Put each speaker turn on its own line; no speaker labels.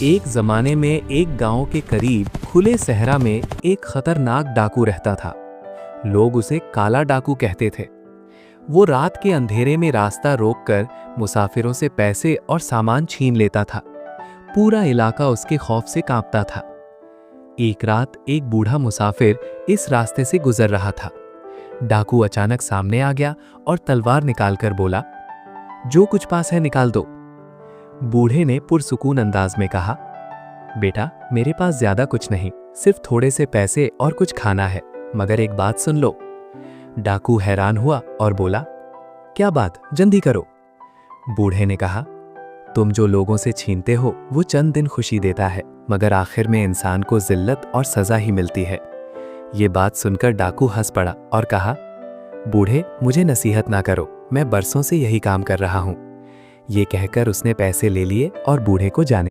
एक जमाने में एक गांव के करीब खुले सहरा में एक खतरनाक डाकू रहता था। लोग उसे काला डाकू कहते थे। वो रात के अंधेरे में रास्ता रोककर मुसाफिरों से पैसे और सामान छीन लेता था। पूरा इलाका उसके खौफ से कांपता था। एक रात एक बूढ़ा मुसाफिर इस रास्ते से गुजर रहा था। डाकू अचानक सामने आ गया और तलवार निकालकर बोला, जो कुछ पास है निकाल दो। बूढ़े ने पुरसुकून अंदाज में कहा, बेटा मेरे पास ज्यादा कुछ नहीं, सिर्फ थोड़े से पैसे और कुछ खाना है, मगर एक बात सुन लो। डाकू हैरान हुआ और बोला, क्या बात, जल्दी करो। बूढ़े ने कहा, तुम जो लोगों से छीनते हो वो चंद दिन खुशी देता है, मगर आखिर में इंसान को जिल्लत और सजा ही मिलती है। ये बात सुनकर डाकू हंस पड़ा और कहा, बूढ़े मुझे नसीहत ना करो, मैं बरसों से यही काम कर रहा हूं। ये कहकर उसने पैसे ले लिए और बूढ़े को जाने